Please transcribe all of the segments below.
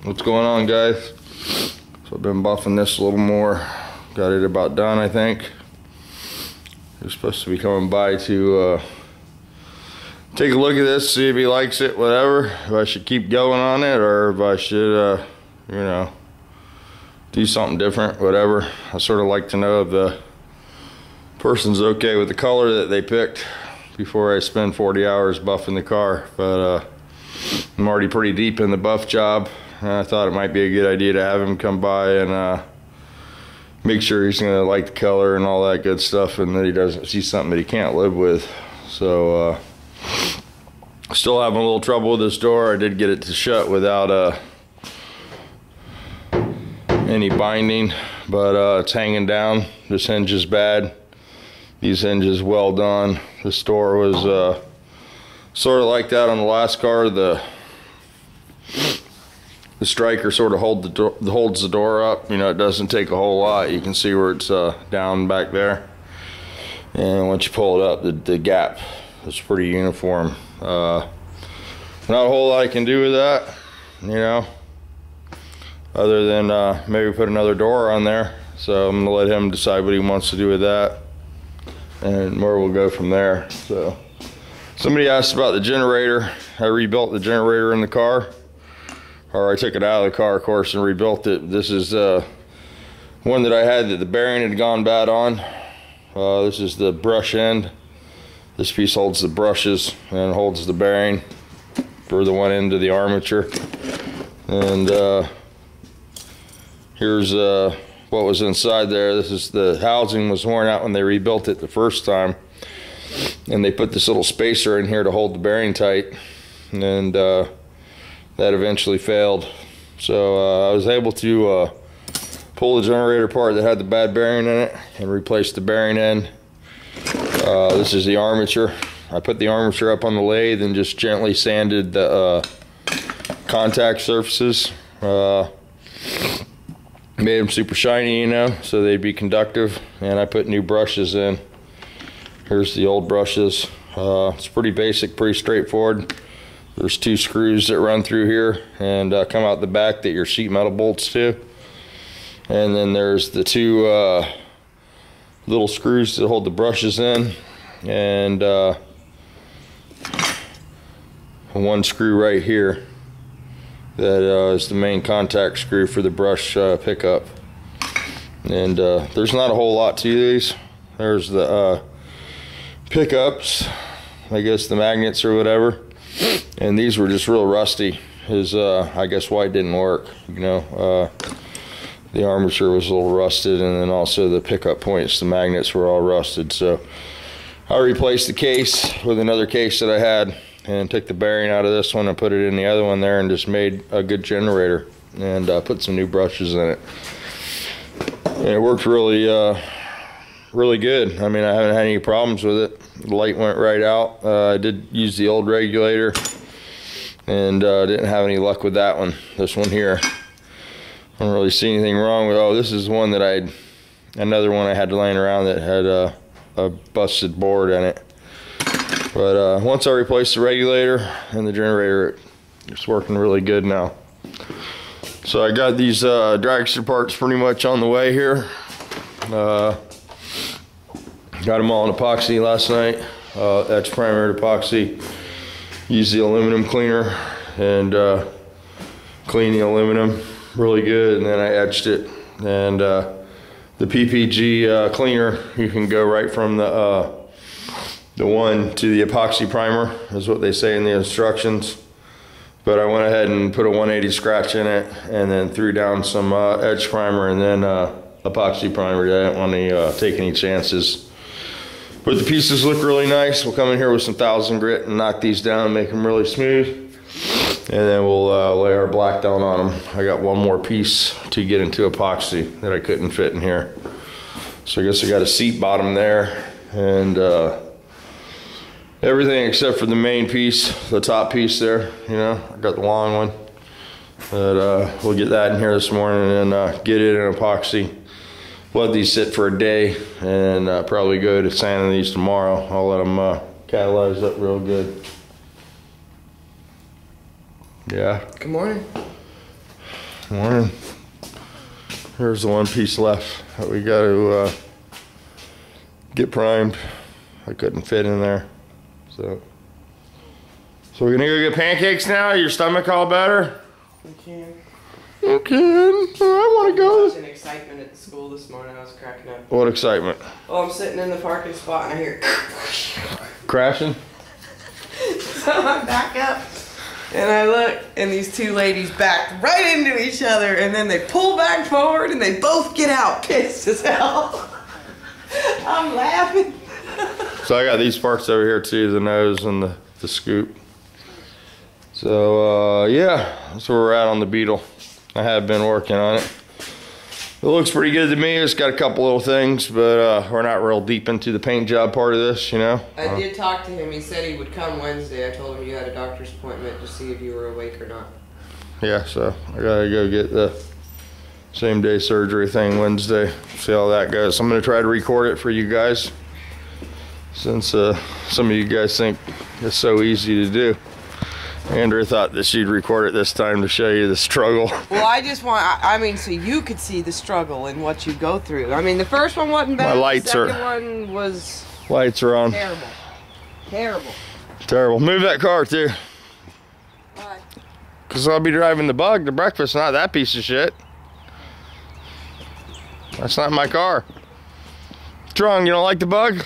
What's going on, guys? So I've been buffing this a little more. Got it about done, I think. He's supposed to be coming by to take a look at this, see if he likes it, whatever. If I should keep going on it or if I should, you know, do something different, whatever. I sort of like to know if the person's okay with the color that they picked before I spend 40 hours buffing the car. But I'm already pretty deep in the buff job. And I thought it might be a good idea to have him come by and make sure he's gonna like the color and all that good stuff, and that he doesn't see something that he can't live with. So still having a little trouble with this door. I did get it to shut without any binding, but it's hanging down. This hinge is bad. These hinges well done. This door was sort of like that on the last car. The striker sort of holds the door up. You know, it doesn't take a whole lot. You can see where it's down back there. And once you pull it up, the gap is pretty uniform. Not a whole lot I can do with that, you know, other than maybe put another door on there. So I'm gonna let him decide what he wants to do with that, and where we'll go from there. So somebody asked about the generator. I rebuilt the generator in the car. Or I took it out of the car, of course, and rebuilt it. This is one that I had that the bearing had gone bad on. This is the brush end. This piece holds the brushes and holds the bearing for the one end of the armature. And here's what was inside there. This is the housing was worn out when they rebuilt it the first time. And they put this little spacer in here to hold the bearing tight. And that eventually failed. So I was able to pull the generator part that had the bad bearing in it and replace the bearing end. This is the armature. I put the armature up on the lathe and just gently sanded the contact surfaces. Made them super shiny, you know, so they'd be conductive. And I put new brushes in. Here's the old brushes. It's pretty basic, pretty straightforward. There's two screws that run through here and come out the back that your sheet metal bolts to. And then there's the two little screws that hold the brushes in. And one screw right here that is the main contact screw for the brush pickup. And there's not a whole lot to these. There's the pickups, I guess the magnets or whatever. And these were just real rusty. I guess why it didn't work, you know. The armature was a little rusted, and then also the pickup points, the magnets were all rusted. So I replaced the case with another case that I had and took the bearing out of this one and put it in the other one there and just made a good generator and put some new brushes in it. And it worked really really good. I mean, I haven't had any problems with it. The light went right out. I did use the old regulator and didn't have any luck with that one. This one here, I don't really see anything wrong with. Oh, this is one that another one I had laying around that had a busted board in it. But once I replaced the regulator and the generator, it's working really good now. So I got these dragster parts pretty much on the way here. Got them all in epoxy last night. Etch primer epoxy. Used the aluminum cleaner and cleaned the aluminum really good, and then I etched it. And the PPG cleaner, you can go right from the one to the epoxy primer, is what they say in the instructions. But I went ahead and put a 180 scratch in it, and then threw down some etch primer and then epoxy primer. I didn't want to take any chances. But the pieces look really nice. We'll come in here with some 1000 grit and knock these down and make them really smooth. And then we'll lay our black down on them. I got one more piece to get into epoxy that I couldn't fit in here. So I guess I got a seat bottom there and everything except for the main piece, the top piece there, you know. I got the long one. But we'll get that in here this morning and get it in epoxy. Let these sit for a day and probably go to sanding these tomorrow. I'll let them catalyze up real good. Yeah. Good morning. Morning. Here's the one piece left that we got to get primed. I couldn't fit in there, so we're gonna go get pancakes now. Your stomach all better? We can. You can. I want to go. I was in excitement at the school this morning. I was cracking up. What excitement? Oh, I'm sitting in the parking spot and I hear Crashing? so I back up and I look and these two ladies backed right into each other and then they pull back forward and they both get out pissed as hell. I'm laughing. So I got these parts over here too, the nose and the scoop. So yeah, that's where we're at on the Beetle. I have been working on it. It looks pretty good to me. It's got a couple little things, but we're not real deep into the paint job part of this, you know. I did talk to him. He said he would come Wednesday. I told him you had a doctor's appointment to see if you were awake or not. Yeah, so I gotta go get the same day surgery thing Wednesday. See how that goes. I'm gonna try to record it for you guys, since some of you guys think it's so easy to do. Andrea thought that she'd record it this time to show you the struggle. Well, I just want, I mean, so you could see the struggle and what you go through. I mean, the first one wasn't bad. My lights the second one was lights are on. terrible. Terrible. Terrible. Move that car too. Why? Because I'll be driving the Bug to breakfast, not that piece of shit. That's not my car. What's wrong? You don't like the Bug?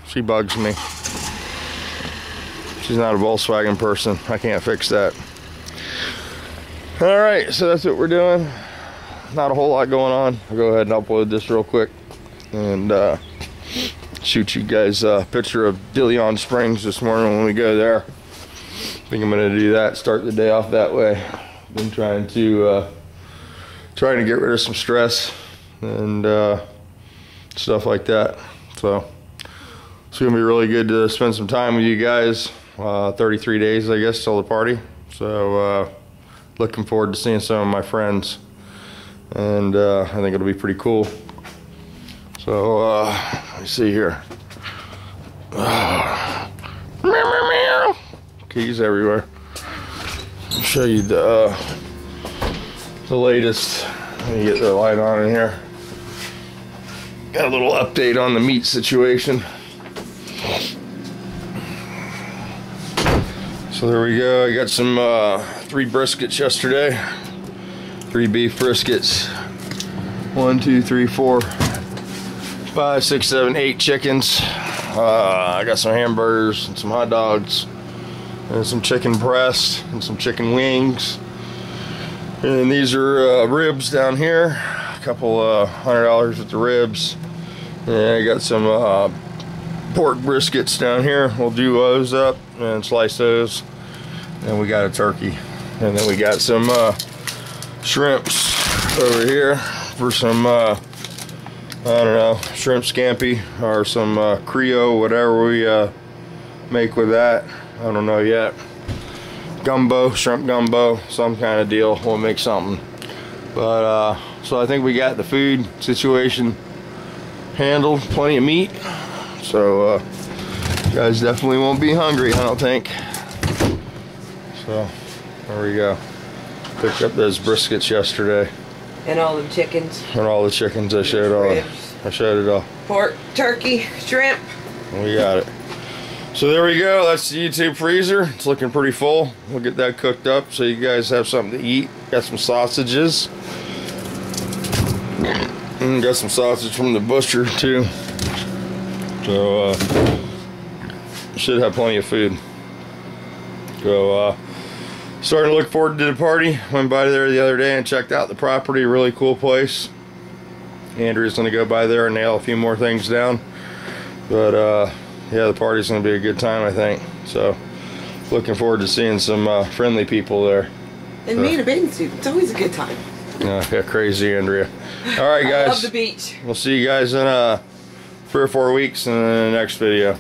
She bugs me. She's not a Volkswagen person. I can't fix that. All right, so that's what we're doing. Not a whole lot going on. I'll go ahead and upload this real quick and shoot you guys a picture of DeLeon Springs this morning when we go there. I think I'm gonna do that, start the day off that way. Been trying to get rid of some stress and stuff like that. So it's gonna be really good to spend some time with you guys. 33 days, I guess, till the party. So looking forward to seeing some of my friends, and I think it'll be pretty cool. So let me see here. Meow, meow, meow. Keys everywhere. I'll show you the latest. Let me get the light on in here. Got a little update on the meat situation. So there we go. I got some 3 briskets yesterday. 3 beef briskets. 1, 2, 3, 4, 5, 6, 7, 8 chickens. I got some hamburgers and some hot dogs and some chicken breast and some chicken wings. And these are ribs down here. A couple $100 with the ribs. And I got some pork briskets down here. We'll do those up and slice those. And we got a turkey, and then we got some shrimps over here for some I don't know, shrimp scampi or some Creole, whatever we make with that. I don't know yet. Gumbo, shrimp gumbo, some kind of deal. We'll make something. But so I think we got the food situation handled. Plenty of meat, so you guys definitely won't be hungry, I don't think. So, there we go. Picked up those briskets yesterday. And all the chickens. And all the chickens, I showed all. I showed it all. Pork, turkey, shrimp. We got it. So there we go. That's the YouTube freezer. It's looking pretty full. We'll get that cooked up so you guys have something to eat. Got some sausages. And got some sausage from the butcher too. So, should have plenty of food. So, starting to look forward to the party. Went by there the other day and checked out the property. Really cool place. Andrew's gonna go by there and nail a few more things down. But yeah, the party's gonna be a good time, I think. So looking forward to seeing some friendly people there. And me in a bathing suit. It's always a good time. Yeah, crazy Andrea. All right, guys. I love the beach. We'll see you guys in 3 or 4 weeks in the next video.